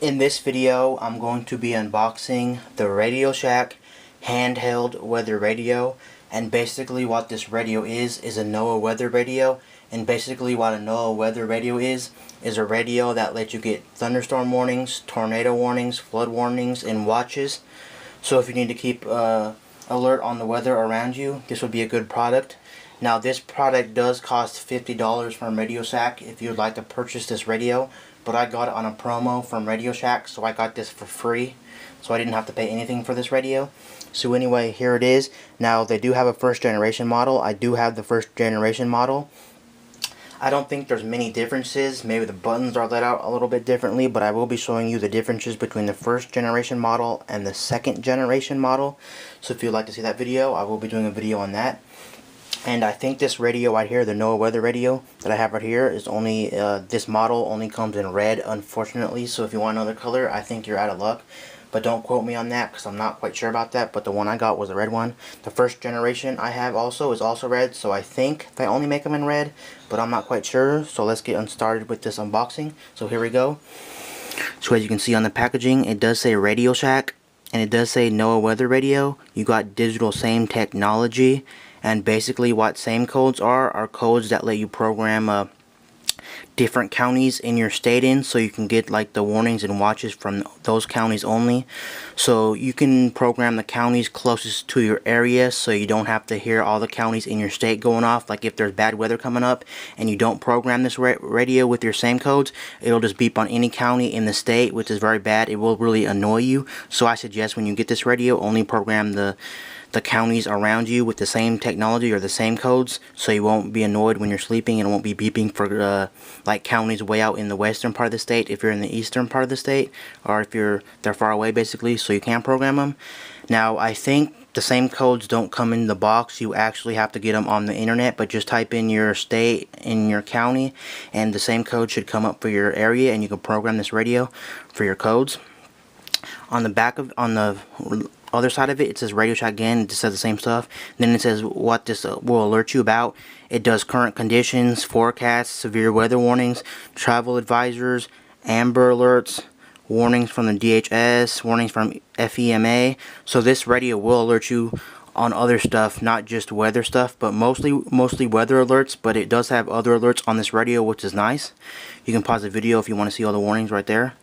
In this video, I'm going to be unboxing the Radioshack handheld weather radio, and basically what this radio is a Noaa weather radio. And basically what a Noaa weather radio is a radio that lets you get thunderstorm warnings, tornado warnings, flood warnings, and watches. So if you need to keep alert on the weather around you, this would be a good product. Now this product does cost $50 from Radioshack if you would like to purchase this radio, but I got it on a promo from Radioshack, so I got this for free, so I didn't have to pay anything for this radio. So anyway, here it is. Now they do have a first generation model. I do have the first generation model. I don't think there's many differences. Maybe the buttons are let out a little bit differently, but I will be showing you the differences between the first generation model and the second generation model. So if you'd like to see that video, I will be doing a video on that. And I think this radio right here, the Noaa weather radio that I have right here, is only, this model only comes in red, unfortunately. So if you want another color, I think you're out of luck. But don't quote me on that, because I'm not quite sure about that. But the one I got was a red one. The first generation I have also is also red, so I think they only make them in red, but I'm not quite sure. So let's get started with this unboxing. So here we go. So as you can see on the packaging, it does say Radioshack, and it does say Noaa weather radio. You got digital same technology. And basically what same codes are codes that let you program different counties in your state in, so you can get like the warnings and watches from those counties only. So you can program the counties closest to your area, so you don't have to hear all the counties in your state going off. Like if there's bad weather coming up and you don't program this radio with your same codes, it'll just beep on any county in the state, which is very bad. It will really annoy you. So I suggest when you get this radio, only program the counties around you with the same technology or the same codes, so you won't be annoyed when you're sleeping, and it won't be beeping for like counties way out in the western part of the state if you're in the eastern part of the state, or if they're far away basically, so you can't program them. Now I think the same codes don't come in the box. You actually have to get them on the internet, but just type in your state in your county and the same code should come up for your area, and you can program this radio for your codes. On the back of the other side of it, it says Radioshack again. It just says the same stuff. And then it says what this will alert you about. It does current conditions, forecasts, severe weather warnings, travel advisors, amber alerts, warnings from the DHS, warnings from FEMA. So this radio will alert you on other stuff, not just weather stuff, but mostly weather alerts. But it does have other alerts on this radio, which is nice. You can pause the video if you want to see all the warnings right there.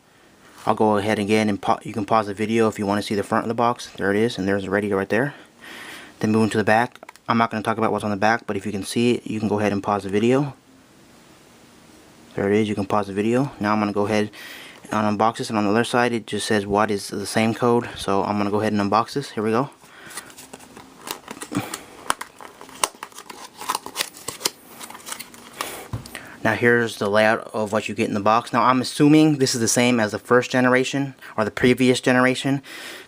I'll go ahead again and you can pause the video if you want to see the front of the box. There it is, and there's the radio right there. Then moving to the back. I'm not going to talk about what's on the back, but if you can see it, you can go ahead and pause the video. There it is, you can pause the video. Now I'm going to go ahead and unbox this, and on the other side it just says what is the same code. So I'm going to go ahead and unbox this. Here we go. Now here's the layout of what you get in the box. Now I'm assuming this is the same as the first generation or the previous generation.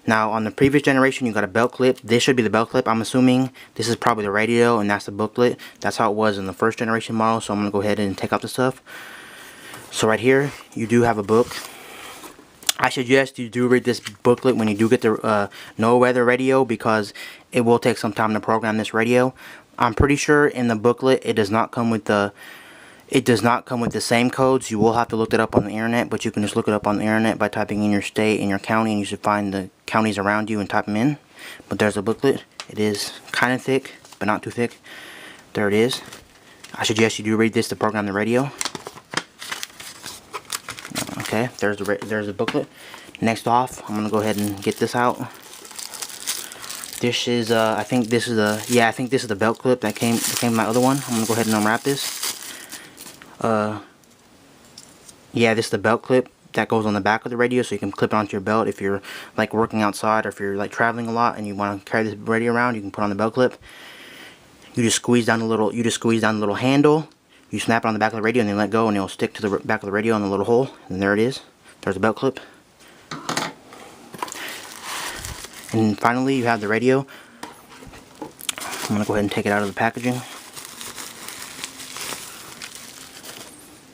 Now on the previous generation you got a belt clip. This should be the belt clip. I'm assuming this is probably the radio and that's the booklet. That's how it was in the first generation model. So I'm going to go ahead and take out the stuff. So right here you do have a book. I suggest you do read this booklet when you do get the Noaa weather radio, because it will take some time to program this radio. I'm pretty sure in the booklet it does not come with the same codes. You will have to look it up on the internet, but you can just look it up on the internet by typing in your state and your county, and you should find the counties around you and type them in. But there's a booklet. It is kind of thick, but not too thick. There it is. I suggest you do read this to program the radio. Okay, there's the booklet. Next off, I'm gonna go ahead and get this out. This is I think this is the belt clip that came with my other one. I'm gonna go ahead and unwrap this. Yeah, this is the belt clip that goes on the back of the radio, so you can clip it onto your belt if you're like working outside, or if you're like traveling a lot and you want to carry this radio around. You can put on the belt clip. You just squeeze down the little handle. You snap it on the back of the radio and then let go, and it'll stick to the back of the radio in the little hole. And there it is. There's the belt clip. And finally, you have the radio. I'm gonna go ahead and take it out of the packaging.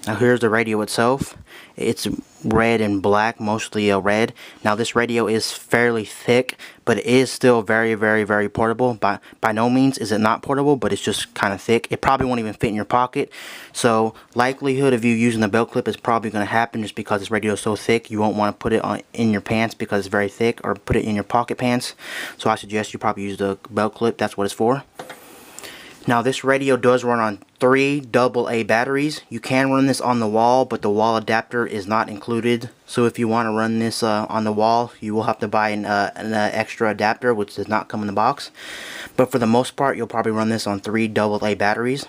Now here's the radio itself. It's red and black, mostly red. Now this radio is fairly thick, but it is still very, very, very portable. By no means is it not portable, but it's just kind of thick. It probably won't even fit in your pocket. So likelihood of you using the belt clip is probably going to happen just because this radio is so thick. You won't want to put it in your pants because it's very thick, or put it in your pocket pants. So I suggest you probably use the belt clip. That's what it's for. Now this radio does run on 3 AA batteries. You can run this on the wall, but the wall adapter is not included. So if you want to run this on the wall, you will have to buy an extra adapter, which does not come in the box. But for the most part, you'll probably run this on 3 AA batteries.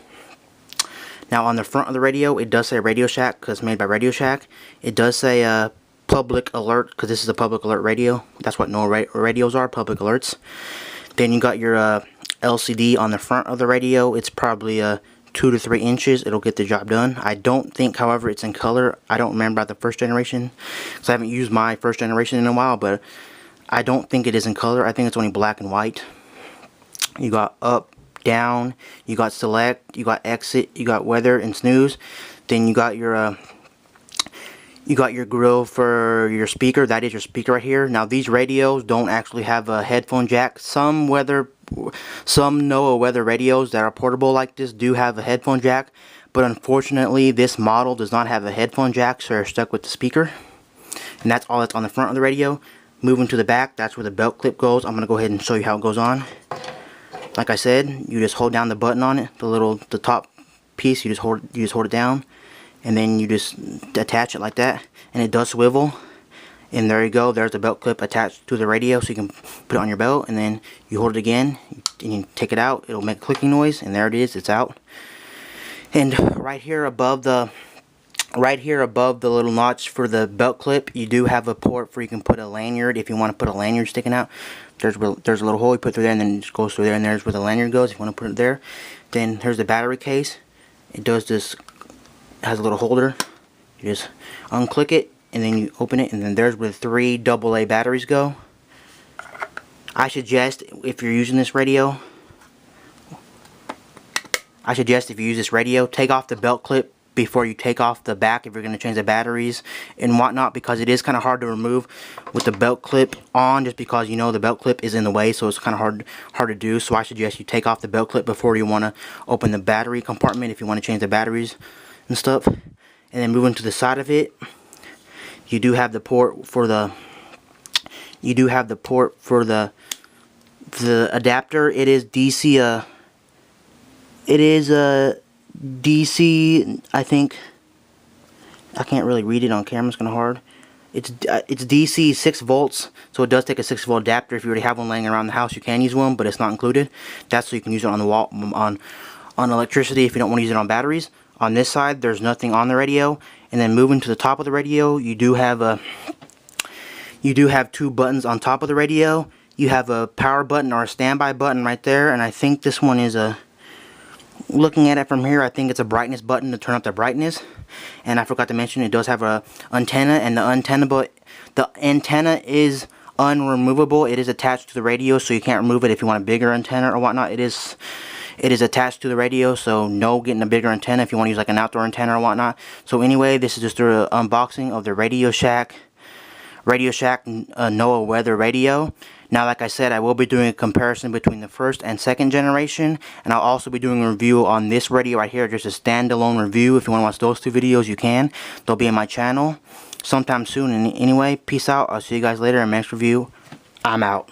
Now on the front of the radio, it does say Radioshack because it's made by Radioshack. It does say public alert because this is a public alert radio. That's what Noaa radios are, public alerts. Then you got your LCD on the front of the radio. It's probably 2 to 3 inches. It'll get the job done. I don't think, however, it's in color. I don't remember about the first generation because I haven't used my first generation in a while, but I don't think it is in color. I think it's only black and white. You got up, down, you got select, you got exit, you got weather and snooze. Then you got your grill for your speaker. That is your speaker right here. Now these radios don't actually have a headphone jack. Some Noaa weather radios that are portable like this do have a headphone jack, but unfortunately this model does not have a headphone jack, so you're stuck with the speaker. And that's all that's on the front of the radio. Moving to the back, that's where the belt clip goes. I'm going to go ahead and show you how it goes on. Like I said, you just hold down the button on it, the top piece, you just hold it down, and then you just attach it like that, and it does swivel. And there you go, there's the belt clip attached to the radio, so you can put it on your belt, and then you hold it again, and you take it out, it'll make a clicking noise, and there it is, it's out. And right here above the little notch for the belt clip, you do have a port where you can put a lanyard if you want to put a lanyard sticking out. There's a little hole you put through there, and then it just goes through there, and there's where the lanyard goes if you want to put it there. Then here's the battery case. It does this, has a little holder. You just unclick it, and then you open it, and then there's where the 3 AA batteries go. I suggest if you're using this radio, take off the belt clip before you take off the back if you're going to change the batteries and whatnot, because it is kind of hard to remove with the belt clip on, just because you know the belt clip is in the way, so it's kind of hard to do. So I suggest you take off the belt clip before you want to open the battery compartment if you want to change the batteries and stuff. And then moving to the side of it, you do have the port for the adapter. It is DC DC, I think. I can't really read it on camera, it's kind of hard. It's DC 6 volts, so it does take a 6 volt adapter. If you already have one laying around the house, you can use one, but it's not included. That's so you can use it on the wall, on electricity if you don't want to use it on batteries. On this side, there's nothing on the radio. And then moving to the top of the radio, you do have 2 buttons on top of the radio. You have a power button or a standby button right there, and I think this one is looking at it from here, I think it's a brightness button to turn up the brightness. And I forgot to mention, it does have a antenna, and the antenna is unremovable. It is attached to the radio, so you can't remove it if you want a bigger antenna or whatnot. It is attached to the radio, so no getting a bigger antenna if you want to use like an outdoor antenna or whatnot. So anyway, this is just an unboxing of the Radioshack Noaa weather radio. Now, like I said, I will be doing a comparison between the first and second generation, and I'll also be doing a review on this radio right here, just a standalone review. If you want to watch those 2 videos, you can. They'll be in my channel sometime soon. And anyway, peace out. I'll see you guys later in my next review. I'm out.